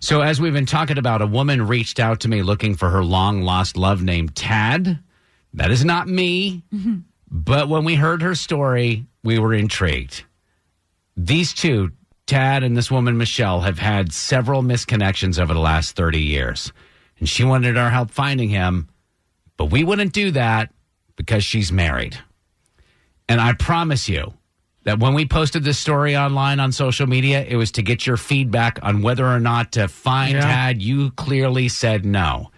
So as we've been talking about, a woman reached out to me looking for her long-lost love named Tad. That is not me. Mm-hmm. But when we heard her story, we were intrigued. These two, Tad and this woman, Michelle, have had several misconnections over the last 30 years. And she wanted our help finding him, but we wouldn't do that because she's married. And I promise you that when we posted this story online on social media, it was to get your feedback on whether or not to find Tad. You clearly said no.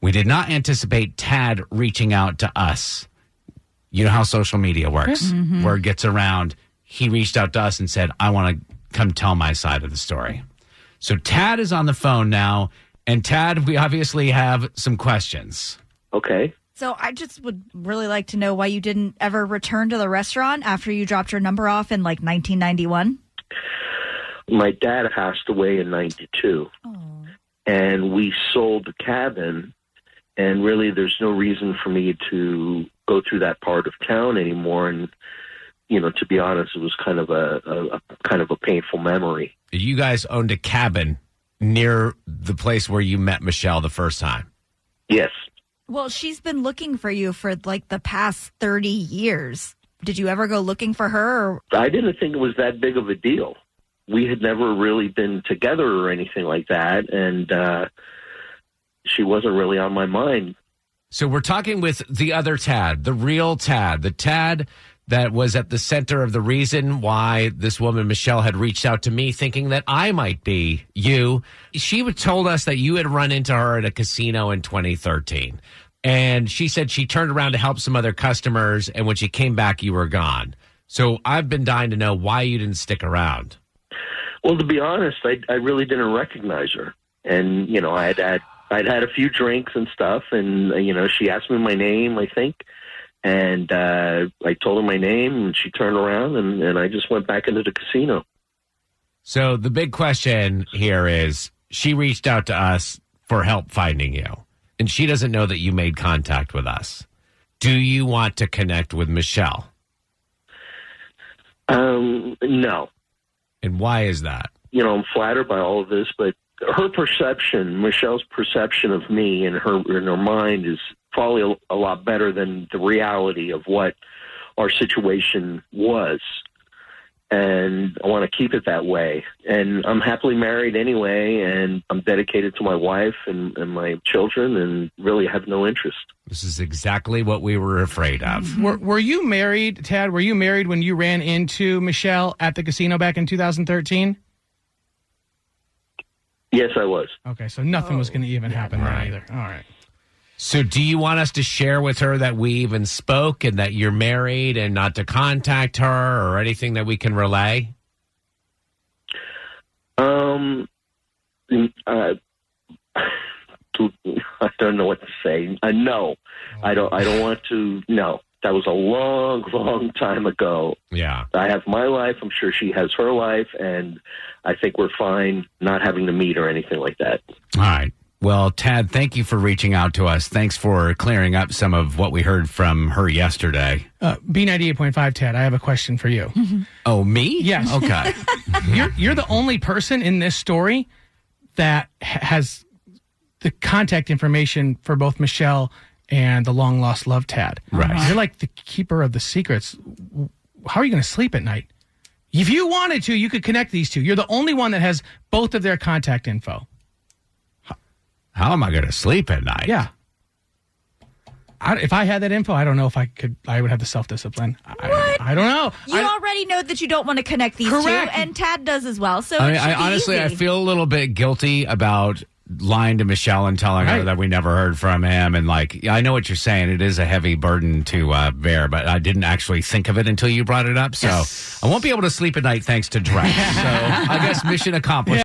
We did not anticipate Tad reaching out to us. You know how social media works. Mm-hmm. Word gets around. He reached out to us and said, I want to come tell my side of the story. So Tad is on the phone now. And Tad, we obviously have some questions. Okay. So I just would really like to know why you didn't ever return to the restaurant after you dropped your number off in like 1991. My dad passed away in 92. Oh. And we sold the cabin. And really, there's no reason for me to go through that part of town anymore. And, you know, to be honest, it was kind of a painful memory. You guys owned a cabin near the place where you met Michelle the first time. Yes. Well, she's been looking for you for like the past 30 years. Did you ever go looking for her? Or? I didn't think it was that big of a deal. We had never really been together or anything like that. And she wasn't really on my mind. So we're talking with the other Tad, the real Tad, the Tad that was at the center of the reason why this woman, Michelle, had reached out to me thinking that I might be you. She told us that you had run into her at a casino in 2013. And she said she turned around to help some other customers, and when she came back, you were gone. So I've been dying to know why you didn't stick around. Well, to be honest, I really didn't recognize her. And, you know, I'd had a few drinks and stuff, and, you know, she asked me my name, I think. And I told her my name, and she turned around, and I just went back into the casino. So the big question here is, she reached out to us for help finding you, and she doesn't know that you made contact with us. Do you want to connect with Michelle? No. And why is that? You know, I'm flattered by all of this, but her perception, Michelle's perception of me in her mind is probably a lot better than the reality of what our situation was. And I want to keep it that way. And I'm happily married anyway, and I'm dedicated to my wife and my children, and really have no interest. This is exactly what we were afraid of. Were you married, Tad? Were you married when you ran into Michelle at the casino back in 2013? Yes, I was. Okay, so nothing was going to even happen there either. All right. So do you want us to share with her that we even spoke and that you're married and not to contact her or anything that we can relay? I don't know what to say. No, I don't want to. No, that was a long, long time ago. Yeah. I have my life. I'm sure she has her life, and I think we're fine not having to meet or anything like that. All right. Well, Tad, thank you for reaching out to us. Thanks for clearing up some of what we heard from her yesterday. B98.5, Tad, I have a question for you. Oh, me? Yes. Okay. You're the only person in this story that has the contact information for both Michelle and the long-lost love Tad. Right. You're like the keeper of the secrets. How are you going to sleep at night? If you wanted to, you could connect these two. You're the only one that has both of their contact info. How am I going to sleep at night? Yeah. If I had that info, I don't know if I could. I would have the self-discipline. I don't know. You already know that you don't want to connect these Correct. two, and Tad does as well. So I honestly, easy. I feel a little bit guilty about lying to Michelle and telling her that we never heard from him. And like, I know what you're saying. It is a heavy burden to bear, but I didn't actually think of it until you brought it up. So I won't be able to sleep at night thanks to Drex. So I guess mission accomplished.